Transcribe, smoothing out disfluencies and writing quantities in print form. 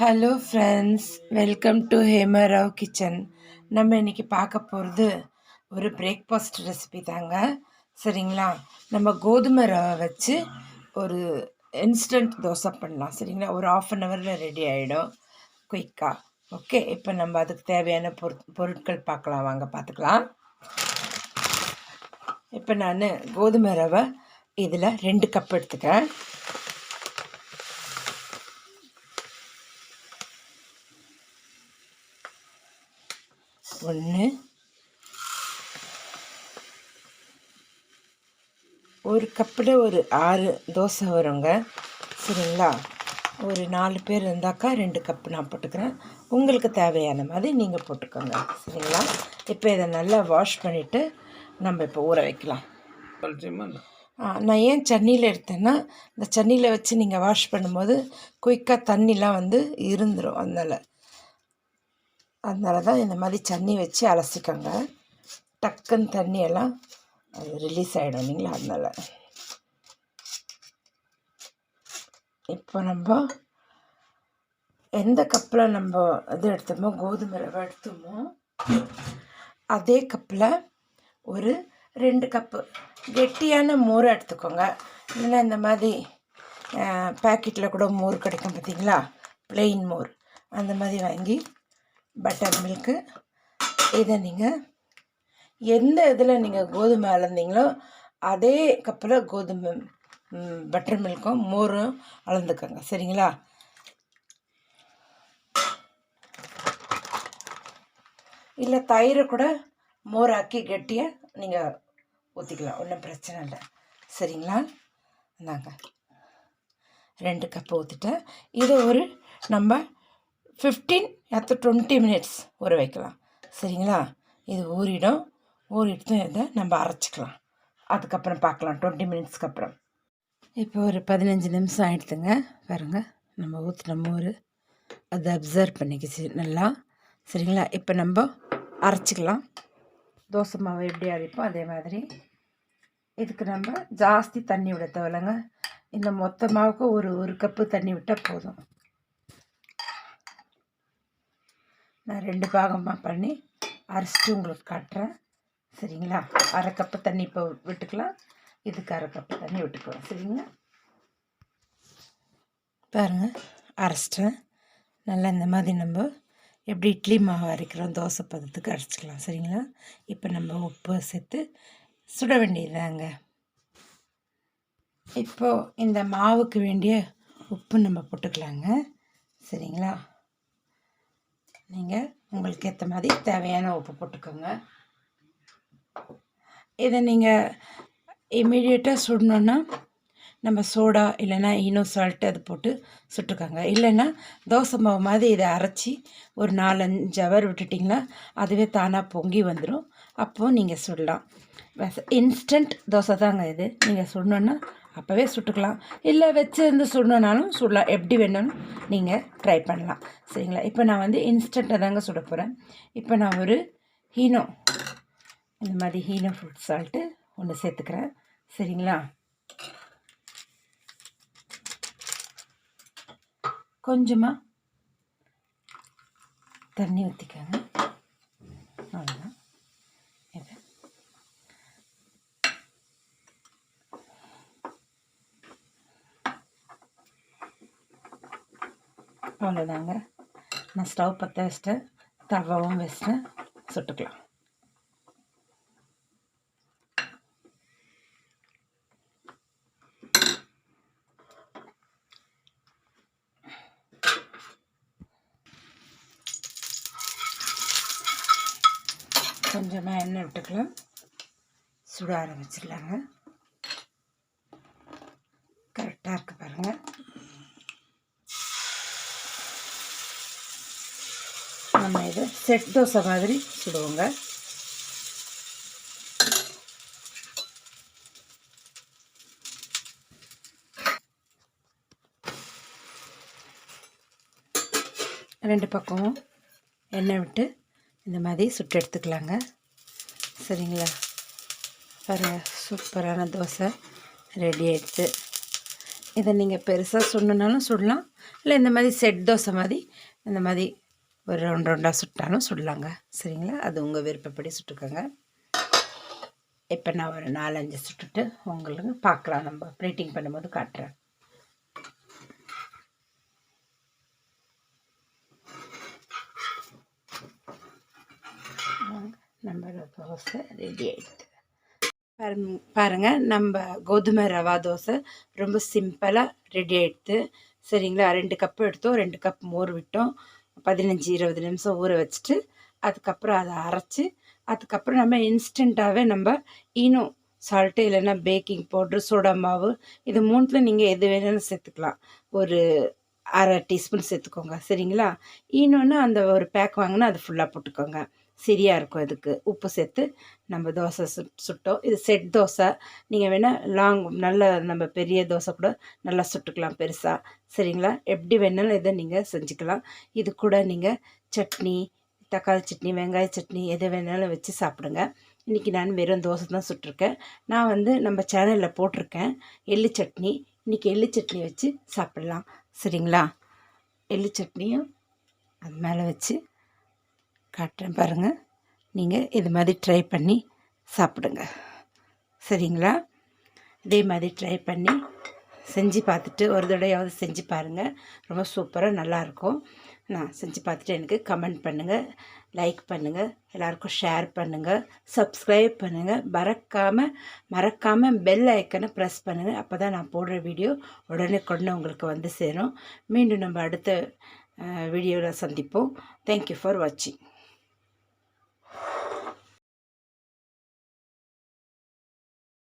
Hello friends, welcome to Hemarao kitchen. நம்ம இன்றைக்கி பார்க்க போகிறது ஒரு பிரேக்ஃபாஸ்ட் ரெசிபி தாங்க. சரிங்களா? நம்ம கோதுமை ரவை வச்சு ஒரு இன்ஸ்டன்ட் தோசை பண்ணலாம். சரிங்களா? ஒரு 1/2 ரெடி ஆகிடும் குயிக்காக. ஓகே, இப்போ நம்ம அதுக்கு தேவையான பொருட்கள் பார்க்கலாம். வாங்க பார்த்துக்கலாம். இப்போ நான் கோதுமை ரவை இதில் 2 கப் எடுத்துக்கிறேன். ஒன்று, ஒரு கப்பில் ஒரு 6 தோசை வருங்க. சரிங்களா? ஒரு 4 பேர் இருந்தாக்கா 2 கப்பு நான் போட்டுக்கிறேன். உங்களுக்கு தேவையான மாதிரி நீங்கள் போட்டுக்கோங்க. சரிங்களா? இப்போ இதை நல்லா வாஷ் பண்ணிவிட்டு நம்ம இப்போ ஊற வைக்கலாம். நான் ஏன் சன்னியில் எடுத்தேன்னா, இந்த சன்னியில் வச்சு நீங்கள் வாஷ் பண்ணும்போது குயிக்காக தண்ணிலாம் இருந்துடும். அதனால தான் இந்த மாதிரி சன்னி வச்சு அலசிக்கோங்க. டக்குன்னு தண்ணியெல்லாம் அது ரிலீஸ் ஆகிடும் இல்லைங்களா? அதனால் இப்போ நம்ம எந்த கப்பில் நம்ம இது எடுத்தோமோ, கோதுமை ரவை எடுத்தோமோ, அதே கப்பில் ஒரு 2 கப்பு கெட்டியான மோரை எடுத்துக்கோங்க. இல்லைன்னா இந்த மாதிரி பேக்கெட்டில் கூட மோர் கிடைக்கும் பார்த்தீங்களா? ப்ளெயின் மோர் அந்த மாதிரி வாங்கி, பட்டர் மில்க்கு, இதை நீங்கள் எந்த இதில் நீங்கள் கோதுமை அளந்தீங்களோ அதே கப்பில் கோதுமை பட்டர் மில்க்கும் மோரும் அளந்துக்கோங்க. சரிங்களா? இல்லை தயிரை கூட மோராக்கி கெட்டியாக நீங்கள் ஊற்றிக்கலாம், ஒன்றும் பிரச்சனை இல்லை. சரிங்களா? இந்தாங்க 2 கப்பு ஊற்றிட்டேன். இதை ஒரு நம்ம 15 to 20 மினிட்ஸ் ஊற வைக்கலாம். சரிங்களா? இது ஊறிட்டு இதை நம்ம அரைச்சிக்கலாம். அதுக்கப்புறம் பார்க்கலாம் 20 மினிட்ஸ்க்கு அப்புறம். இப்போ ஒரு 15 நிமிஷம் ஆகிடுதுங்க. பாருங்கள், நம்ம ஊற்றின மோர் அதை அப்சர்வ் பண்ணிக்கிச்சு நல்லா. சரிங்களா? இப்போ நம்ம அரைச்சிக்கலாம். தோசை மாவு எப்படி அரைப்போம் அதே மாதிரி. இதுக்கு நம்ம ஜாஸ்தி தண்ணி விட தேவையில்லைங்க. இந்த மொத்த மாவுக்கு ஒரு கப்பு தண்ணி விட்டால் போதும். நான் 2 பாகமாக பண்ணி அரைச்சிட்டு உங்களுக்கு காட்டுறேன். சரிங்களா? 1/2 கப்பு தண்ணி இப்போ விட்டுக்கலாம். இதுக்கு 1/2 கப்பு தண்ணி விட்டுக்கலாம். சரிங்களா? பாருங்கள், அரைச்சிட்டேன். நல்லா இந்த மாதிரி நம்ம எப்படி இட்லி மாவு அரைக்கிறோம் தோசை பதத்துக்கு அரைச்சிக்கலாம். சரிங்களா? இப்போ நம்ம உப்பு சேர்த்து சுட வேண்டியதாங்க. இப்போது இந்த மாவுக்கு வேண்டிய உப்பு நம்ம போட்டுக்கலாங்க. சரிங்களா? நீங்கள் உங்களுக்கு ஏற்ற மாதிரி தேவையான உப்பு போட்டுக்கோங்க. இதை நீங்கள் இமீடியட்டாக சுடணுன்னா நம்ம சோடா இல்லைன்னா ஈனோ சால்ட்டு அது போட்டு சுட்டுக்கோங்க. இல்லைன்னா தோசை மாவு மாதிரி இதை அரைச்சி ஒரு 4-5 ஹவர் விட்டுட்டிங்கன்னா அதுவே தானாக பொங்கி வந்துடும். அப்போது நீங்கள் சுடலாம். இன்ஸ்டன்ட் தோசை தாங்க இது. நீங்கள் சுடணுன்னா அப்போவே சுட்டுக்கலாம், இல்லை வச்சு சுடணுன்னாலும் சுடலாம். எப்படி வேணும்னு நீங்கள் ட்ரை பண்ணலாம். சரிங்களா? இப்போ நான் இன்ஸ்டண்ட்டாக தாங்க சுட போகிறேன். இப்போ நான் ஒரு ஹீனோ, இந்த மாதிரி ஹீனோ ஃப்ரூட் சால்ட்டு ஒன்று சேர்த்துக்கிறேன். சரிங்களா? கொஞ்சமாக தண்ணி ஊற்றிக்கோங்க. அவ்வளோதான். இது அவ்வளோதாங்க. நான் ஸ்டவ் பற்ற வச்சிட்டேன், தவாவும் வச்சிட்டேன், சுட்டுக்கலாம். கொஞ்சமாக எண்ணெய் விட்டுக்கலாம். சுட ஆரம்பிச்சிடலாங்க. கரெக்டாக இருக்குது பாருங்கள். நம்ம இதை செட் தோசை மாதிரி சுடுவோங்க. ரெண்டு பக்கமும் எண்ணெய் விட்டு இந்த மாதிரி சுட்டு எடுத்துக்கலாங்க. சரிங்களா? பாருங்கள், சூப்பரான தோசை ரெடி ஆகிடுச்சு. இதை நீங்கள் பெருசாக சுடணுன்னாலும் சுடலாம், இல்லை இந்த மாதிரி செட் தோசை மாதிரி இந்த மாதிரி ஒரு ரவுண்டாக சுட்டாலும் சுடலாங்க. சரிங்களா, அது உங்கள் விருப்பப்படி சுட்டுக்கோங்க. இப்போ நான் ஒரு 4-5 சுட்டுட்டு உங்களுக்கு பார்க்கலாம், நம்ம ப்ளேட்டிங் பண்ணும்போது காட்டுறேன். நம்ம தோசை ரெடி ஆகிடுது. பாருங்கள், நம்ம கோதுமை ரவா தோசை ரொம்ப சிம்பிளாக ரெடி ஆகிடுது. சரிங்களா, 2 கப்பு எடுத்தோம், 2 கப் மோர் விட்டோம், 15-20 நிமிஷம் ஊற வச்சுட்டு அதுக்கப்புறம் அதை அரைச்சி அதுக்கப்புறம் நம்ம இன்ஸ்டண்ட்டாகவே நம்ம ஈனோ சால்ட்டு இல்லைன்னா பேக்கிங் பவுட்ரு, சோடா மாவு, இது 3ல் நீங்கள் எது வேணாலும் சேர்த்துக்கலாம். ஒரு 1/2 டீஸ்பூன் சேர்த்துக்கோங்க. சரிங்களா, ஈனோன்னு அந்த ஒரு பேக் வாங்கினா அது ஃபுல்லாக போட்டுக்கோங்க, சரியாக இருக்கும். இதுக்கு உப்பு சேர்த்து நம்ம தோசை சுட்டோம். இது செட் தோசை, நீங்கள் வேணால் நல்ல நம்ம பெரிய தோசை கூட நல்லா சுட்டுக்கலாம் பெருசாக. சரிங்களா, எப்படி வேணாலும் இதை நீங்கள் செஞ்சுக்கலாம். இது கூட நீங்கள் சட்னி, தக்காளி சட்னி, வெங்காய சட்னி எது வேணாலும் வச்சு சாப்பிடுங்க. இன்றைக்கி நான் வெறும் தோசை தான் சுட்டிருக்கேன். நான் நம்ம சேனலில் போட்டிருக்கேன் எள்ளு சட்னி. இன்றைக்கி எள்ளு சட்னி வச்சு சாப்பிட்லாம். சரிங்களா, எள்ளு சட்னியும் அது மேலே வச்சு காட்டுறேன் பாருங்கள். நீங்கள் இது மாதிரி ட்ரை பண்ணி சாப்பிடுங்க. சரிங்களா, இதே மாதிரி ட்ரை பண்ணி செஞ்சு பார்த்துட்டு ஒரு தடவையாவது செஞ்சு பாருங்கள். ரொம்ப சூப்பராக நல்லாயிருக்கும். நான் செஞ்சு பார்த்துட்டு எனக்கு கமெண்ட் பண்ணுங்கள், லைக் பண்ணுங்கள், எல்லாருக்கும் ஷேர் பண்ணுங்கள், சப்ஸ்கிரைப் பண்ணுங்கள். மறக்காமல் பெல் ஐக்கனை ப்ரெஸ் பண்ணுங்கள். அப்போ தான் நான் போடுற வீடியோ உடனே உங்களுக்கு வந்து சேரும். மீண்டும் நம்ம அடுத்த வீடியோவில் சந்திப்போம். தேங்க்யூ ஃபார் வாட்சிங்.